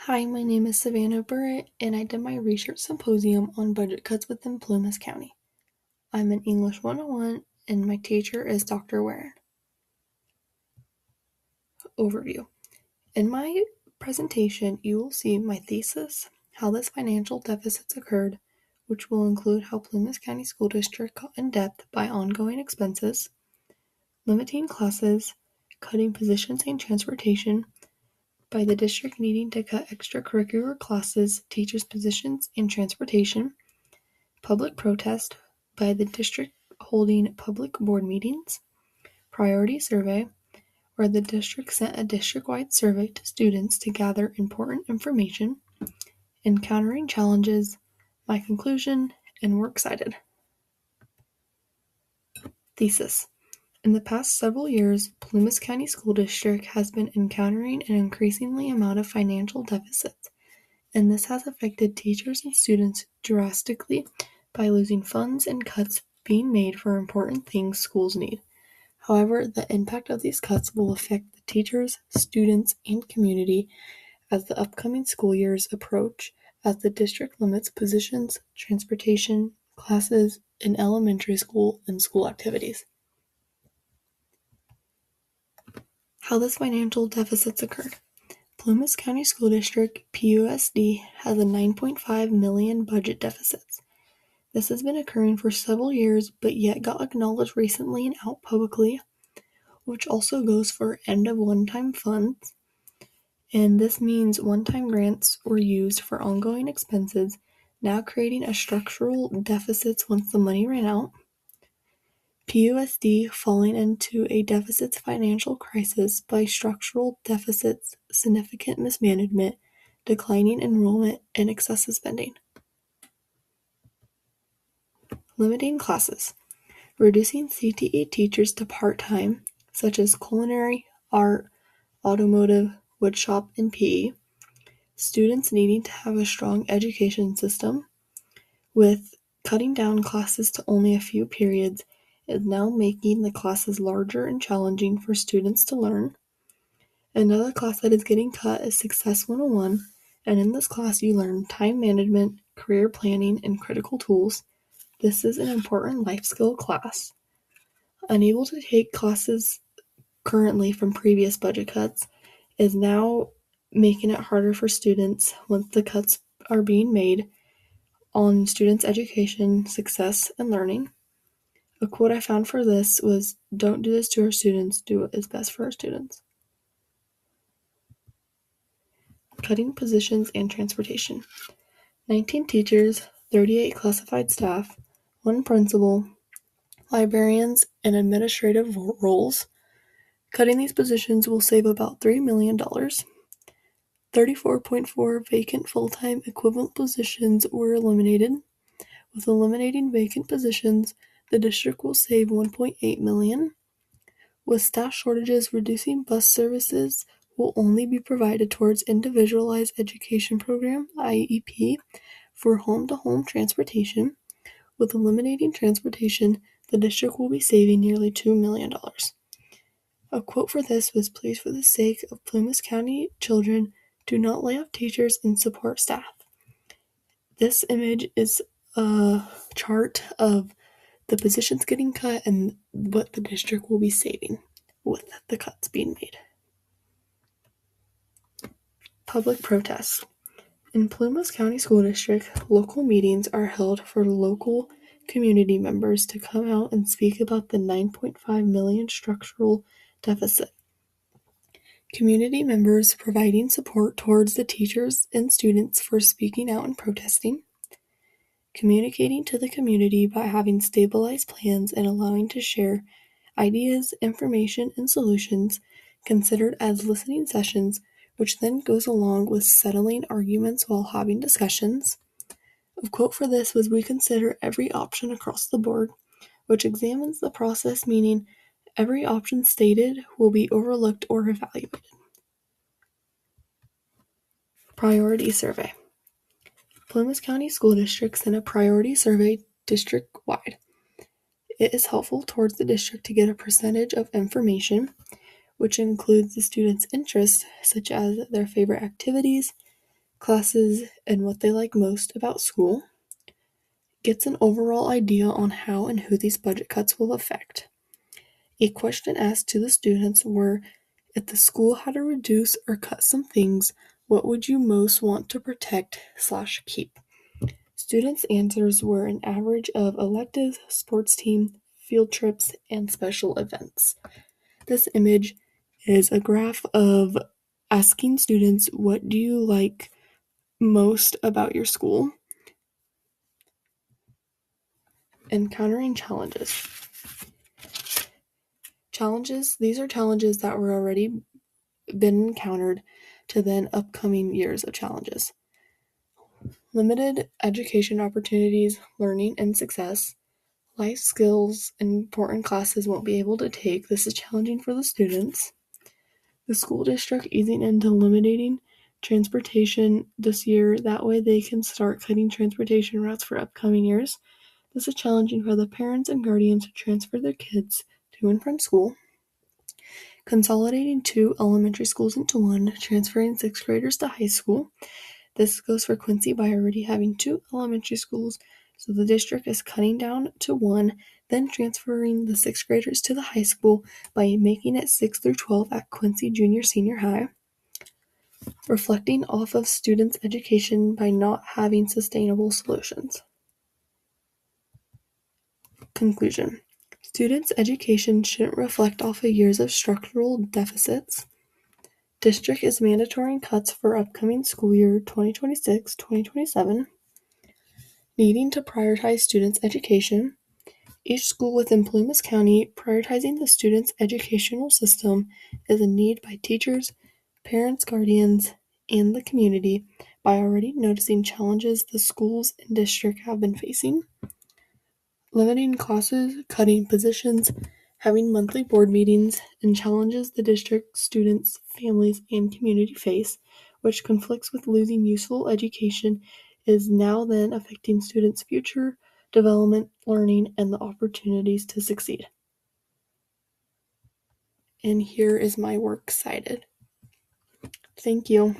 Hi, my name is Savannah Burritt, and I did my research symposium on budget cuts within Plumas County. I'm in English 101, and my teacher is Dr. Warren. Overview. In my presentation, you will see my thesis, how this financial deficits occurred, which will include how Plumas County School District got in debt by ongoing expenses, limiting classes, cutting positions and transportation, by the district needing to cut extracurricular classes, teachers' positions, and transportation, public protest by the district holding public board meetings, priority survey, where the district sent a district-wide survey to students to gather important information, encountering challenges, my conclusion, and works cited. Thesis. In the past several years, Plumas County School District has been encountering an increasingly amount of financial deficits, and this has affected teachers and students drastically by losing funds and cuts being made for important things schools need. However, the impact of these cuts will affect the teachers, students, and community as the upcoming school years approach, as the district limits positions, transportation, classes in elementary school, and school activities. How this financial deficits occurred. Plumas County School District (PUSD) has a $9.5 million budget deficit. This has been occurring for several years, but yet got acknowledged recently and out publicly, which also goes for end of one-time funds. And this means one-time grants were used for ongoing expenses, now creating a structural deficit once the money ran out. PUSD falling into a deficits financial crisis by structural deficits, significant mismanagement, declining enrollment, and excessive spending. Limiting classes. Reducing CTE teachers to part-time, such as culinary, art, automotive, woodshop, and PE. Students needing to have a strong education system, with cutting down classes to only a few periods is now making the classes larger and challenging for students to learn. Another class that is getting cut is Success 101, and in this class you learn time management, career planning, and critical tools. This is an important life skill class. Unable to take classes currently from previous budget cuts is now making it harder for students once the cuts are being made on students' education, success, and learning. A quote I found for this was, "Don't do this to our students, do what is best for our students." Cutting positions and transportation. 19 teachers, 38 classified staff, 1 principal, librarians, and administrative roles. Cutting these positions will save about $3 million. 34.4 vacant full-time equivalent positions were eliminated. With eliminating vacant positions, the district will save $1.8 million. With staff shortages, reducing bus services will only be provided towards Individualized Education Program (IEP) for home-to-home transportation. With eliminating transportation, the district will be saving nearly $2 million. A quote for this was, "Please, for the sake of Plumas County children, do not lay off teachers and support staff." This image is a chart of the positions getting cut and what the district will be saving with the cuts being made. Public protests. In Plumas County School District, local meetings are held for local community members to come out and speak about the $9.5 million structural deficit. Community members providing support towards the teachers and students for speaking out and protesting. Communicating to the community by having stabilized plans and allowing to share ideas, information, and solutions considered as listening sessions, which then goes along with settling arguments while having discussions. A quote for this was, "We consider every option across the board," which examines the process, meaning every option stated will be overlooked or evaluated. Priority survey. Plumas County School District sent a priority survey district-wide. It is helpful towards the district to get a percentage of information, which includes the students' interests, such as their favorite activities, classes and what they like most about school, gets an overall idea on how and who these budget cuts will affect. A question asked to the students were, if the school had to reduce or cut some things, what would you most want to protect/keep? Students' answers were an average of electives, sports team, field trips, and special events. This image is a graph of asking students, what do you like most about your school? Encountering challenges. These are challenges that were already been encountered to then upcoming years of challenges. Limited education opportunities, learning and success, life skills, and important classes won't be able to take. This is challenging for the students. The school district easing into limiting transportation this year. That way they can start cutting transportation routes for upcoming years. This is challenging for the parents and guardians to transfer their kids to and from school. Consolidating 2 elementary schools into 1, transferring 6th graders to high school. This goes for Quincy by already having 2 elementary schools, so the district is cutting down to 1, then transferring the 6th graders to the high school by making it 6 through 12 at Quincy Junior Senior High. Reflecting off of students' education by not having sustainable solutions. Conclusion. Students' education shouldn't reflect off of years of structural deficits. District is mandatory cuts for upcoming school year 2026-2027. Needing to prioritize students' education. Each school within Plumas County prioritizing the student's educational system is a need by teachers, parents, guardians, and the community by already noticing challenges the schools and district have been facing. Limiting classes, cutting positions, having monthly board meetings, and challenges the district, students, families, and community face, which conflicts with losing useful education, is now then affecting students' future development, learning, and the opportunities to succeed. And here is my works cited. Thank you.